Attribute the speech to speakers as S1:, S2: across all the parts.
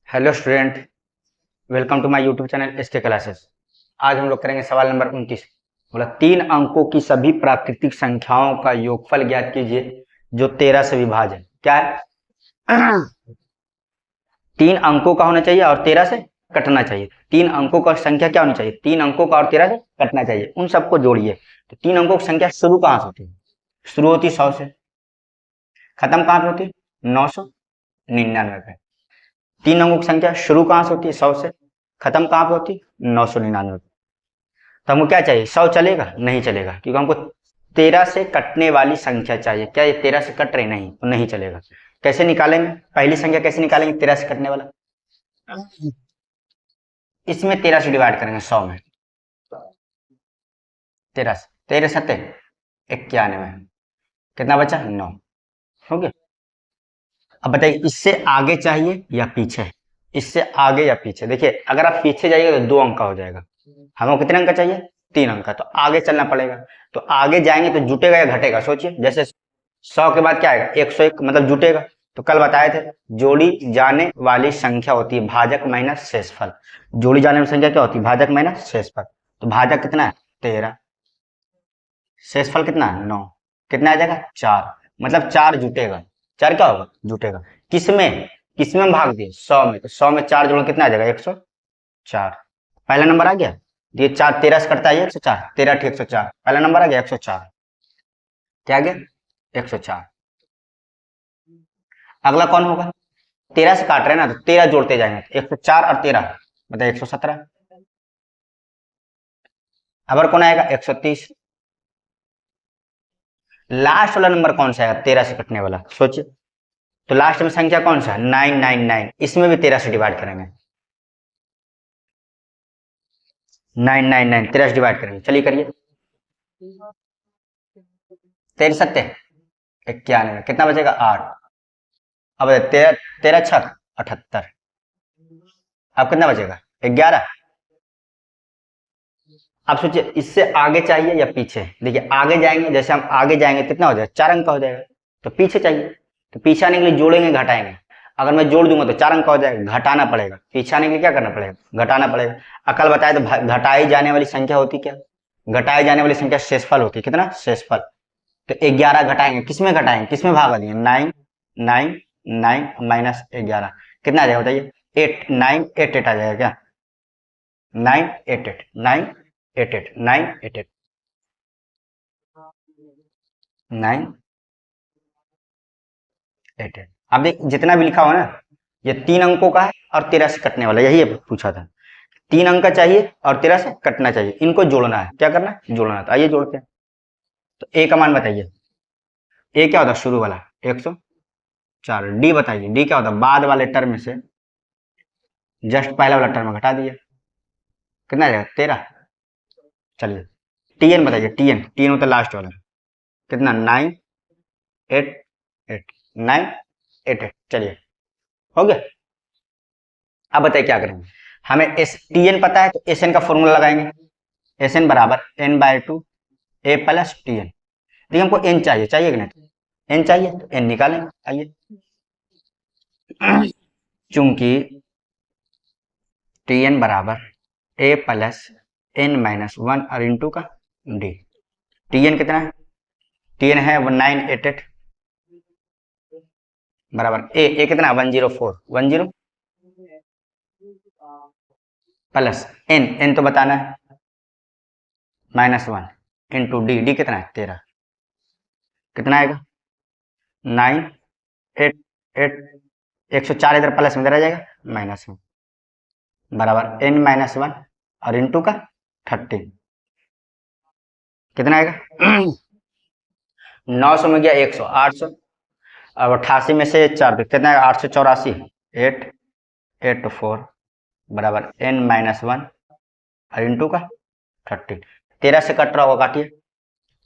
S1: Hello student. Welcome to my YouTube channel SK classes. आज हम लोग करेंगे सवाल नंबर 29। बोला 3 अंकों की सभी प्राकृतिक संख्याओं का योगफल ज्ञात कीजिए जो 13 से विभाज्य है। क्या है? 3 अंकों का होना चाहिए और 13 से कटना चाहिए। 3 अंकों का संख्या क्या होनी चाहिए? 3 अंकों का और 13 से कटना चाहिए। उन सबको जोड़िए। तो 3 अंकों की संख्या शुरू कहाँ से होती है? शुरू होती है 100 से। खत्म कहाँ पे होती है? 999 पे। 3 अंकों की संख्या शुरू कहाँ से होती है? 100 से। खत्म कहाँ पे होती है? 999 पे। तो हमको क्या चाहिए? 100 चलेगा? नहीं चलेगा, क्योंकि हमको 13 से कटने वाली संख्या चाहिए। क्या ये 13 से कट रही? नहीं, तो नहीं चलेगा। कैसे निकालेंगे? पहली संख्या कैसे निकालेंगे 13 से कटने वाला? इसमें 13 से डिवाइड करेंगे 100 में। 13 से 13 सत्ते 91। कितना बचा? 9। हो गया। अब बताइए इससे आगे चाहिए या पीछे? इससे आगे या पीछे? देखिए अगर आप पीछे जाइएगा तो 2 अंक का हो जाएगा। हमको कितने अंक का चाहिए? 3 अंक का। तो आगे चलना पड़ेगा। तो आगे जाएंगे तो जुटेगा या घटेगा? सोचिए। जैसे 100 के बाद क्या आएगा? 101, मतलब जुटेगा। तो कल बताए थे जोड़ी जाने वाली संख्या होती है भाजक माइनस शेषफल। जोड़ी जाने वाली संख्या क्या होती है? भाजक माइनस शेषफल। तो भाजक कितना है? 13। शेषफल कितना है? 9। कितना आ जाएगा? 4। मतलब 4 जुटेगा। 4 क्या होगा? जुटेगा। किसमें? किसमें हम भाग दिए? 100 में। तो 100 में 4 जोड़ कितना आ जाएगा? 104। पहला नंबर आ गया। ये 4 13 से कटता है 104। 13 ठीक 104। पहला नंबर आ गया 104। क्या आ गया? 104। अगला कौन होगा? 13 से काट रहे हैं ना, तो 13 जोड़ते जाएंगे। 104 और 13 मतलब 117। अब कौन आएगा? 130। लास्ट वाला नंबर कौन सा आएगा 13 से कटने वाला? सोचिए। तो लास्ट में संख्या कौन सा है? 999। इसमें भी 13 से डिवाइड करेंगे। 999 13 से डिवाइड करेंगे। चलिए करिए। 13 सत्ते 91। कितना बचेगा? 8। अब 13 13 छक 78। अब कितना बचेगा? 11। आप सोचिए इससे आगे चाहिए या पीछे? देखिए आगे जाएंगे, जैसे हम आगे जाएंगे कितना हो जाएगा? 4 अंक का हो जाएगा। तो पीछे चाहिए। तो पीछे आने के लिए जोड़ेंगे घटाएंगे। अगर मैं जोड़ दूंगा तो 4 अंक का हो जाएगा। घटाना पड़ेगा। पीछे आने के लिए क्या करना पड़ेगा? घटाना पड़ेगा। अकल बताए तो घटाई जाने वाली संख्या होती क्या? घटाई जाने वाली संख्या शेषफल होती है। कितना? शेषफल। तो 11 घटाएंगे। किसमें घटाएंगे? किसमें भागा दिए? 9 9 9 माइनस 11 कितना आ जाएगा बताइए? 8 9 8 8 आ जाएगा क्या? 9 8 8 9 8 8 9 8 8 9 8 8। अब देख जितना भी लिखा हुआ ना, ये 3 अंकों का है और 13 से कटने वाला, यही पूछा था। 3 अंक का चाहिए और 13 से कटना चाहिए। इनको जोड़ना है। क्या करना है? जोड़ना है। तो आइए जोड़ते हैं। तो ए का मान बताइए। ए क्या होता है? शुरू वाला 104। डी बताइए। डी क्या होता है? बाद वाले टर्म से जस्ट पहला वाला टर्म घटा दिया। कितना आ जाएगा? 13। चलिए टीएन बताइए। टीएन टीएन होता है लास्ट वाला। कितना? 9 8 8 9 8 8। चलिए हो गया। अब बताइए क्या करेंगे। हमें एस टी एन पता है तो एस एन का फॉर्मूला लगाएंगे। एस एन बराबर n/2 ए प्लस टी एन। देखिए हमको एन चाहिए, चाहिए कि नहीं? एन चाहिए तो एन निकालेंगे। आइए। चूंकि टी एन बराबर ए प्लस n-1 और इंटू का डी। टी एन कितना है? टी एन है 1988 बराबर ए कितना? 104 10 प्लस एन तो बताना है -1 इंटू डी। डी कितना है? 13। कितना आएगा? 9 8 8। 104 इधर प्लस में इधर आ जाएगा माइनस में बराबर n-1 और इंटू का 13। कितना आएगा? 900 में गया 100 800। अब 88 में से 4 कितना आएगा? 884। 8 8 4 बराबर n-1 और इंटू का 13। 13 से कट रहा होगा, काटिए।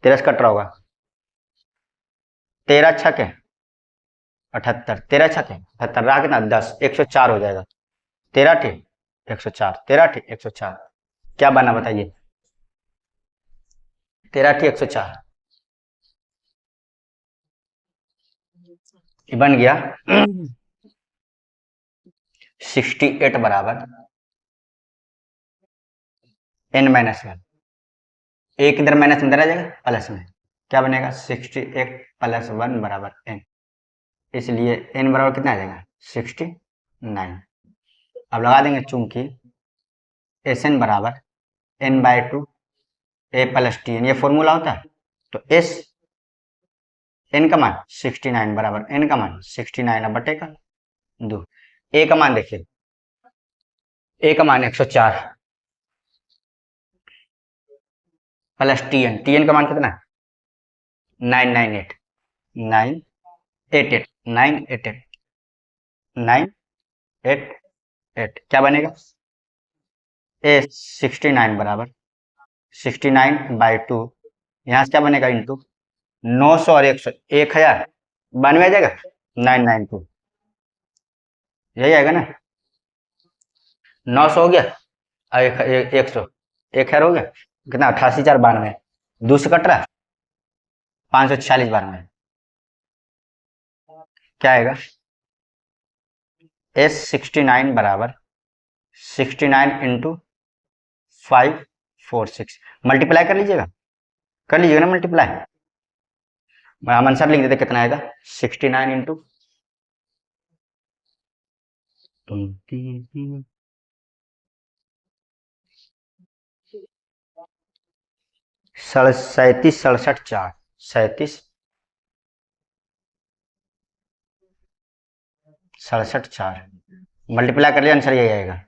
S1: 13 से कट रहा होगा। 13 छके 78। 13 छके 78 रहा कितना? 10। 104 हो जाएगा। 13 ठीक 104। 13 ठीक 104। क्या बना बताइए? 13 ठीक 104 बन गया। 68 बराबर n-1, एक इधर माइनस में इधर आ जाएगा प्लस में, क्या बनेगा 68 + 1 बराबर n, इसलिए n बराबर कितना आ जाएगा 69। अब लगा देंगे चूंकि Sn बराबर n/2 a + Tn, ये फॉर्मूला होता है, तो s n का मान 69 बराबर n का मान 69 अब बटेगा 2। a का मान देखिए, a का मान 104 प्लस Tn का मान कितना है 998 988 988 988, क्या बनेगा a 69 बराबर 69/2, यहाँ से क्या बनेगा इंटू 900 और 100, 1092 आ जाएगा 992, यही आएगा ना, 900 हो गया और 100, 1000 हो गया, कितना 88 4 92, 2 से कट रहा है 546 92, क्या आएगा S69 बराबर 69 इंटू 546, मल्टीप्लाई कर लीजिएगा ना मल्टीप्लाई, हम आंसर लिख देते कितना आएगा 69 इंटू 37 67 4 37 67 4 मल्टीप्लाई कर लिया, आंसर यही आएगा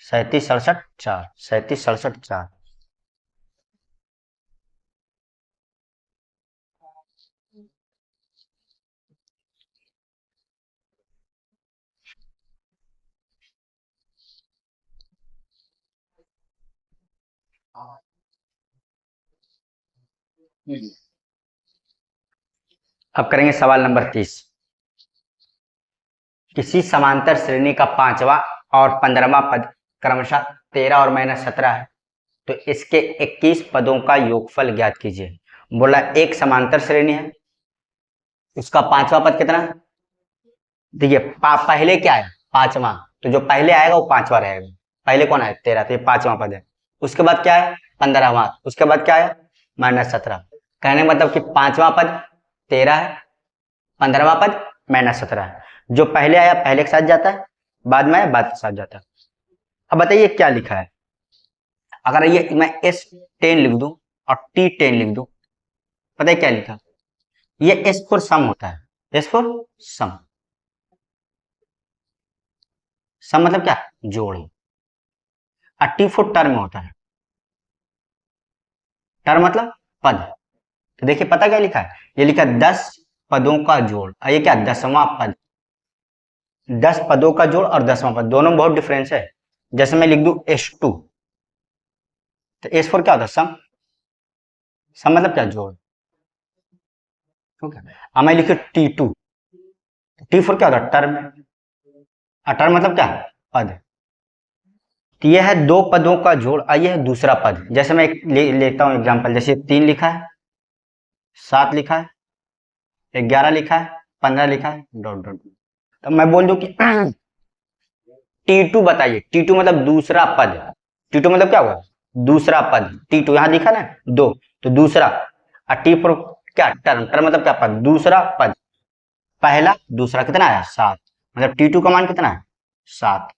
S1: 37 67 4 37 67 4। अब करेंगे सवाल नंबर 30। किसी समांतर श्रेणी का 5वां और 15वां पद क्रमशः 13 और -17 है, तो इसके 21 पदों का योगफल ज्ञात कीजिए। बोला एक समांतर श्रेणी है, उसका 5वां पद कितना, देखिए पहले क्या है 5वां, तो जो पहले आएगा वो 5वां रहेगा, पहले कौन है 13, तो ये 5वां पद है। उसके बाद क्या है 15वां, उसके बाद क्या है -17, कहने का मतलब कि 5वां पद 13 है, 15वां पद -17 है, जो पहले आया पहले के साथ जाता है, बाद में आया बाद के साथ जाता है। अब बताइए क्या लिखा है, अगर ये मैं S10 लिख दूं और T10 लिख दूं, पता है क्या लिखा, ये S फॉर सम होता है, S फॉर सम, सम मतलब क्या जोड़, और T फॉर टर्म होता है, टर्म मतलब पद। तो देखिए पता क्या लिखा है, ये लिखा 10 पदों का जोड़, और ये क्या 10वां पद, 10 पदों का जोड़ और 10वां पद, दोनों में बहुत डिफरेंस है। जैसे मैं लिख दूं S2, तो S फॉर क्या होता है सम, सम मतलब क्या जोड़, ठीक है। अब मैं लिखूं T2, T फॉर क्या होता है टर्म, और टर्म मतलब क्या पद। तो यह है 2 पदों का जोड़, आइए है दूसरा पद, जैसे मैं लेता हूं एग्जांपल, जैसे 3 लिखा है, 7 लिखा है, 11 लिखा है, 15 लिखा है, डॉट डॉट, तो मैं बोल दूं कि T2 बताइए, T2 मतलब दूसरा पद, T2 मतलब क्या हुआ दूसरा पद, T2 यहां लिखा ना 2, तो दूसरा, और T फॉर क्या टर्म, टर्म मतलब क्या पद, दूसरा पद, पहला दूसरा कितना आया 7, मतलब T2 का मान कितना है 7।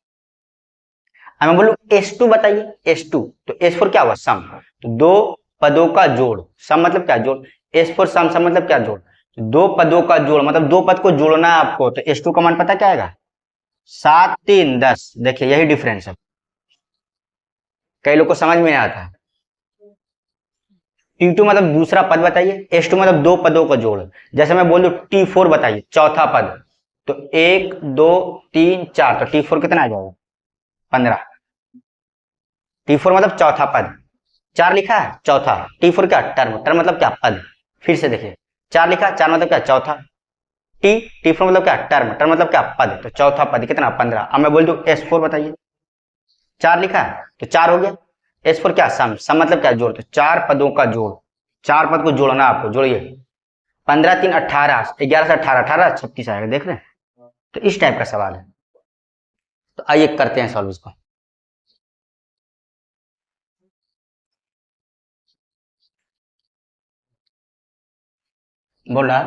S1: अब मैं बोलूं S2 बताइए, S2, तो S फॉर क्या हुआ सम, तो 2 पदों का जोड़, सम मतलब क्या जोड़, S फॉर सम, सम मतलब क्या जोड़, तो 2 पदों का जोड़ मतलब 2 पद को जोड़ना है आपको, तो S2 का मान पता क्या आएगा 7 3 10, देखिए यही डिफरेंस है, कई लोग को समझ में नहीं आता है। T2 मतलब दूसरा पद बताइए, S2 मतलब 2 पदों का जोड़, जैसे मैं बोल दूं T4 बताइए चौथा पद, तो 1 2 3 4, तो T4 कितना आ जाएगा 15, T4 मतलब चौथा पद, 4 लिखा है चौथा, T4 क्या टर्म, टर्म मतलब क्या पद, फिर से देखिए 4 लिखा, 4 मतलब क्या चौथा, T4 मतलब क्या टर्म, टर्म मतलब क्या पद, तो चौथा पद कितना 15। अब मैं बोल दूं S4 बताइए, 4 लिखा है तो 4 हो गया, S4 क्या सम, सम मतलब क्या जोड़, तो 4 पदों का जोड़, 4 पद को जोड़ना आपको, जोड़िए 15 3 18, 11 से 18, 18 36 आएगा, देख रहे हैं, तो इस टाइप का सवाल है। तो आइए करते हैं सॉल्व इसको। बोला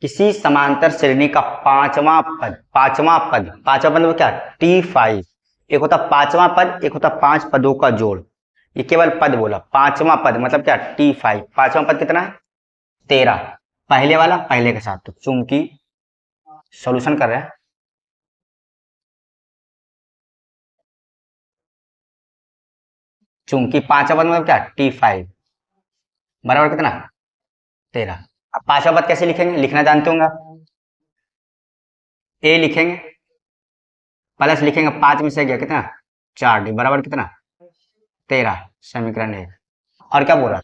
S1: किसी समांतर श्रेणी का पांचवा पद मतलब क्या, T5। एक होता पांचवा पद, एक होता 5 पदों का जोड़। ये केवल पद बोला, पांचवा पद मतलब क्या, T5। पांचवा पद कितना है, 13। पहले वाला पहले के साथ, तो चूंकि सॉल्यूशन कर रहे हैं, चूंकि पांचवा पद मतलब क्या, T5 बराबर कितना, 13। अब पांचवा पद कैसे लिखेंगे, लिखना जानते होंगे आप। ए लिखेंगे प्लस लिखेंगे 5 में से गया कितना, 4D बराबर कितना, 13। समीकरण है। और क्या बोल रहा,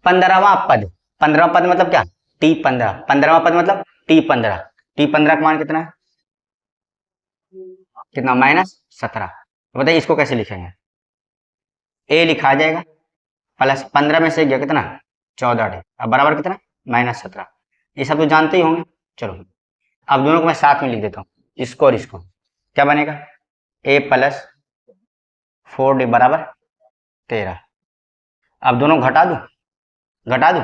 S1: 15वां पद। 15वां पद मतलब क्या, T15। 15वां पद मतलब T15। T15 का मान कितना है, कितना, -17। तो बताइए इसको कैसे लिखेंगे। ए लिखा जाएगा प्लस 15 में से गया कितना, 14D, अब बराबर कितना, -17। ये सब तो जानते ही होंगे। चलो अब दोनों को मैं साथ में लिख देता हूँ, इसको और इसको। क्या बनेगा, ए प्लस 4D बराबर 13। अब दोनों घटा दूं, घटा दूं,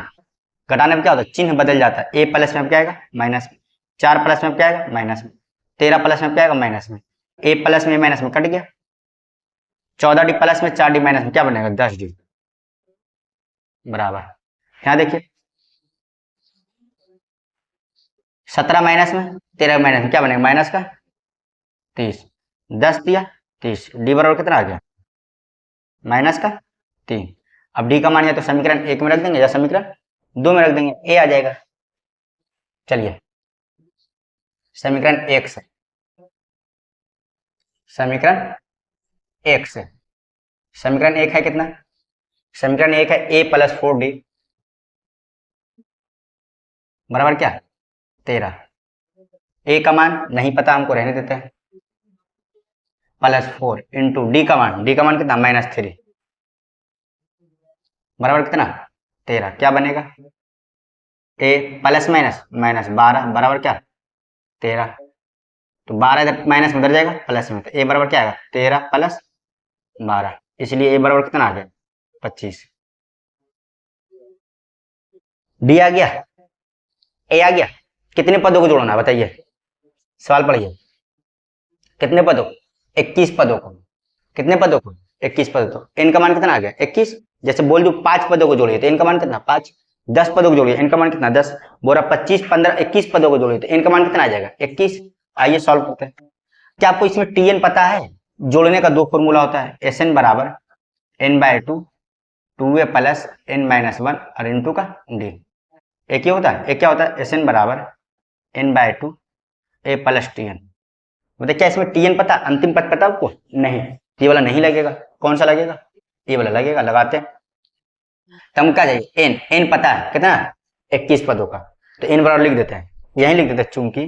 S1: घटाने में क्या होता है, चिन्ह बदल जाता है। ए प्लस में क्या आएगा, माइनस में। 4 प्लस में क्या आएगा, माइनस में। 13 प्लस में क्या आएगा, माइनस में। ए प्लस में माइनस में कट गया। 14D प्लस में 4D माइनस में क्या बनेगा, 10D बराबर। यहाँ देखिए 17 माइनस में 13 माइनस में क्या बनेगा, माइनस का 30। 10 दिया 30, डी बराबर कितना आ गया, माइनस का 3। अब डी का मान या तो समीकरण 1 में रख देंगे या समीकरण 2 में रख देंगे, ए आ जाएगा। चलिए समीकरण 1 से, समीकरण 1 से, समीकरण 1 है कितना, समीकरण 1 है ए प्लस 4D बराबर क्या, 13। ए का मान नहीं पता हमको, रहने देते हैं। +4 इंटू डी का मान, डी का मान कितना, -3 बराबर कितना, 13। क्या बनेगा, ए प्लस माइनस माइनस 12 बराबर क्या, 13। तो 12 इधर माइनस में उधर जाएगा प्लस में, तो ए बराबर क्या आएगा, 13 + 12, इसलिए ए बराबर कितना आ गया, 25। डी आ गया, ए आ गया। कितने पदों को जोड़ना है बताइए, सवाल पढ़िए। कितने पदों, 21 पदों को। कितने पदों को, 21 पदों। तो इनका मान कितना आ गया, 21। जैसे बोल दू 5 पदों को जोड़िए तो इनका मान कितना, 5। 10 पदों को जोड़िए इनका मान कितना, 10। बोरा 25 15 21 पदों को जोड़िए तो इनका मान कितना आ जाएगा, 21। आइए सॉल्व करते हैं। क्या आपको इसमें टीएन पता है, जोड़ने का 2 फॉर्मूला होता है, एस एन बराबर n/2 2a प्लस n-1 और इंटू का डी। एक ही होता है, एक क्या होता है, एस एन बराबर n/2 a प्लस टीएन। मतलब क्या इसमें टीएन पता, अंतिम पद पता आपको, नहीं। ये वाला नहीं लगेगा, कौन सा लगेगा, ये वाला लगेगा। लगाते हैं तो हम क्या चाहिए, एन, एन पता है कितना, 21 पदों का। तो एन बराबर लिख देते हैं, यही लिख देते हैं, चूंकि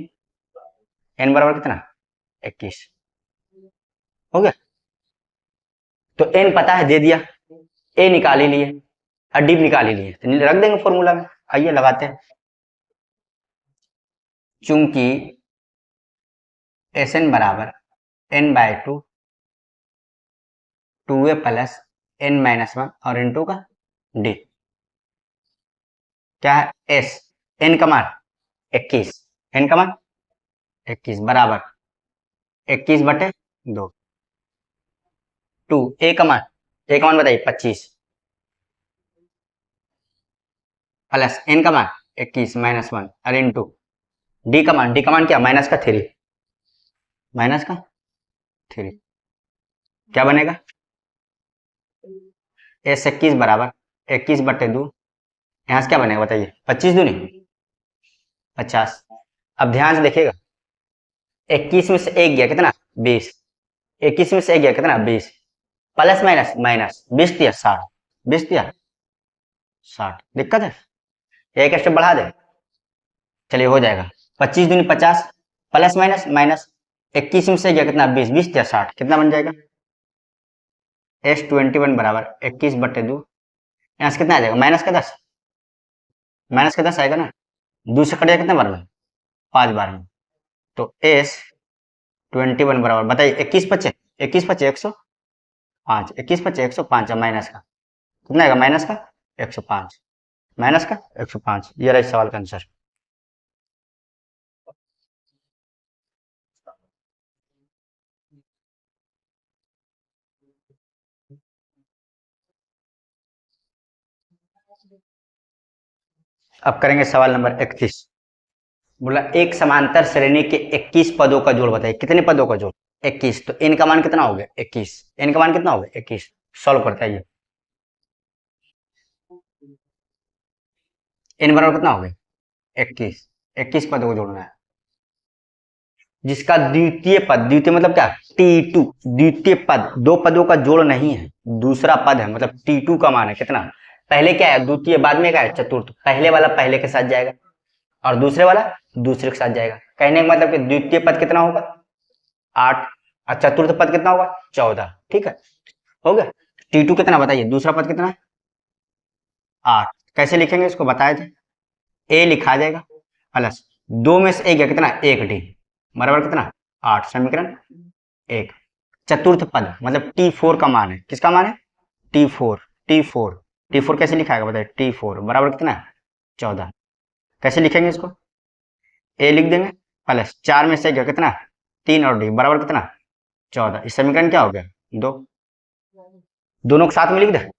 S1: एन बराबर कितना, 21 हो गया। तो एन पता है, दे दिया, ए निकाल ही लिए और डी निकाल ही लिए, तो रख देंगे फॉर्मूला में। आइए लगाते हैं, चूंकि एस एन बराबर n/2 2a प्लस n-1 और इंटू का डी। क्या है, एस, एन का मान 21, एन का मान 21 बराबर 21/2 टू ए का मान, ए का मान बताइए 25 प्लस एन का मान 21 -1 और इंटू डी का मान, डी का मान क्या, -3, -3। क्या बनेगा, एस 21 बराबर 21/2। यहाँ से क्या बनेगा बताइए, 25 दूनी 50। अब ध्यान से देखिएगा, 21 में से एक गया कितना, 20। 21 में से एक गया कितना, 20 प्लस माइनस माइनस 20 दिया 60, 20 दिया 60। दिक्कत है, एक स्टेप बढ़ा दे, चलिए हो जाएगा। 25 दूनी 50 प्लस माइनस माइनस 21 में से गया कितना, 20, 20 दिया 60, कितना बन जाएगा, S21 बराबर 21/2। यहाँ से कितना आ जाएगा, -10, -10 आएगा ना, 2 से कट जाएगा कितने बार में, 5 बार में। तो S 21 बराबर, बताइए 21 पचे 105, 21 पचे 105, माइनस का कितना आएगा, माइनस का 105, माइनस का 105, ये रहा इस सवाल का आंसर। अब करेंगे सवाल नंबर 31। बोला एक समांतर श्रेणी के 21 पदों का जोड़ बताइए, कितने पदों का जोड़, 21, तो n का मान कितना हो गया 21, n का मान कितना हो गया 21, सॉल्व करते हैं। n बराबर कितना हो गया 21, 21 पदों को जोड़ना है, जिसका द्वितीय पद, द्वितीय मतलब क्या, T2, द्वितीय पद दो पदों का जोड़ नहीं है, दूसरा पद है, मतलब T2 का मान है कितना, पहले क्या है द्वितीय, बाद में क्या है चतुर्थ, पहले वाला पहले के साथ जाएगा और दूसरे वाला दूसरे के साथ जाएगा, कहने का मतलब कि द्वितीय पद कितना होगा 8 और चतुर्थ पद कितना होगा 14, ठीक है, हो गया। T2 कितना बताइए, दूसरा पद कितना है 8, कैसे लिखेंगे इसको बताए थे, ए लिखा जाएगा प्लस 2 में से एक गया कितना 1D बराबर कितना 8, समीकरण 1, चतुर्थ पद मतलब T4 का मान है, किसका मान है T4, T4, T4 कैसे लिखा है बताइए, T4 बराबर कितना है 14, कैसे लिखेंगे इसको, ए लिख देंगे प्लस 4 में से गया कितना 3 और डी बराबर कितना 14, इस समीकरण क्या हो गया 2, दोनों को साथ में लिख दे,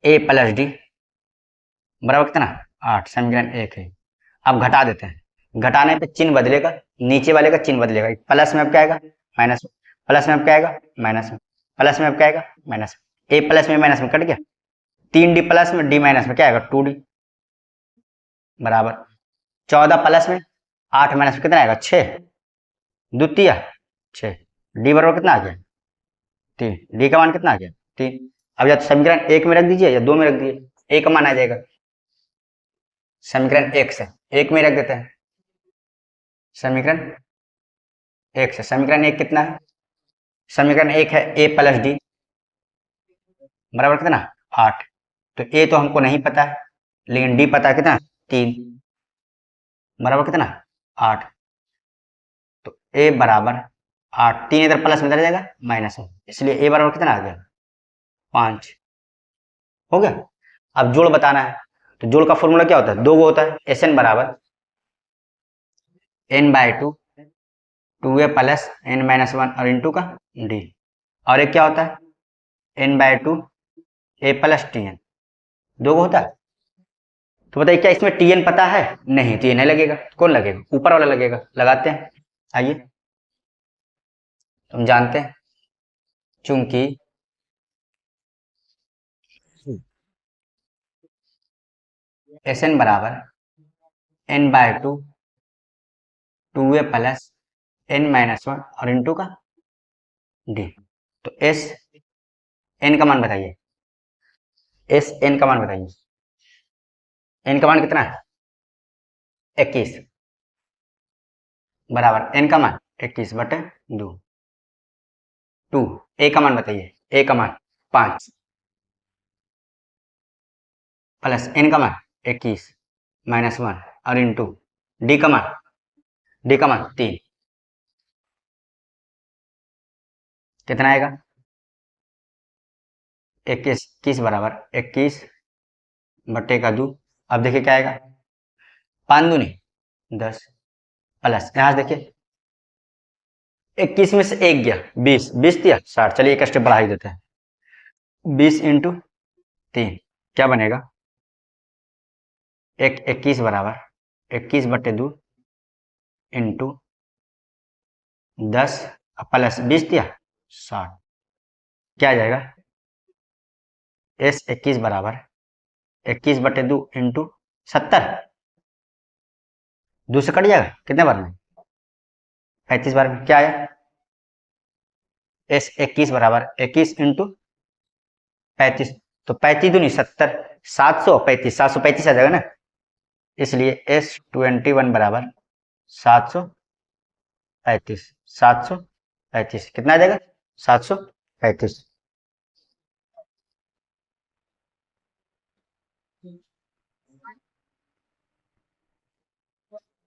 S1: ए प्लस डी बराबर कितना 8, समीकरण 1 है। अब घटा देते हैं, घटाने पे चिन्ह बदलेगा, नीचे वाले का चिन्ह बदलेगा, प्लस में अब क्या आएगा माइनस में, प्लस में अब क्या आएगा माइनस में, प्लस में अब क्या आएगा माइनस में, ए प्लस में माइनस में कट गया, 3D प्लस में डी माइनस में क्या आएगा 2D बराबर 14 प्लस में 8 माइनस में कितना आएगा 6, द्वितीय 6, डी बराबर कितना आ गया 3, डी का मान कितना आ गया 3, अब या तो समीकरण 1 में रख दीजिए या 2 में रख दीजिए, ए का मान आ जाएगा, समीकरण 1 से 1 में रख देते हैं, समीकरण 1 से, समीकरण 1 कितना है, समीकरण 1 है ए प्लस डी बराबर कितना 8, तो ए तो हमको नहीं पता है लेकिन डी पता है कितना 3 बराबर कितना 8, तो ए बराबर 8, 3 इधर प्लस में इधर जाएगा माइनस में, इसलिए ए बराबर कितना आ गया 5, हो गया। अब जोड़ बताना है, तो जोड़ का फॉर्मूला क्या होता है, दो गो होता है, एस एन बराबर n/2 2a प्लस n-1 और इंटू का डी, और एक क्या होता है n/2 a प्लस TN, दो गो होता है। तो बताइए क्या इसमें TN पता है, नहीं तो ये नहीं लगेगा, कौन लगेगा ऊपर वाला लगेगा, लगाते हैं, आइए हम जानते हैं, चूंकि Sn बराबर n/2 2a प्लस n-1 और इंटू का डी, तो एस एन का मान बताइए, एस एन का मान बताइए, एन का मान कितना है 21 बराबर एन का मान 21/2, 2 ए का मान बताइए, ए का मान 5 प्लस एन का मान 21-1 और इंटू डी का मान, डी का मान 3, कितना आएगा 21 बराबर 21/2, अब देखिए क्या आएगा 5 दूनी 10 प्लस यहां से देखिए 21 में से एक गया 20, 20 दिया 60, चलिए एक स्टेप बढ़ा ही देते हैं, 20 इंटू 3 क्या बनेगा 21 बराबर 21/2 इंटू 10 प्लस 20 दिया 60, क्या आ जाएगा एस 21 बराबर 21/2 इंटू 70, 2 से कट जाएगा कितने बार में 35 बार में, क्या आया एस 21 बराबर 21 इंटू 35, तो 35 दूनी 70, 735, 735 आ जाएगा ना, इसलिए S21 बराबर 735, 735 कितना आ जाएगा 735,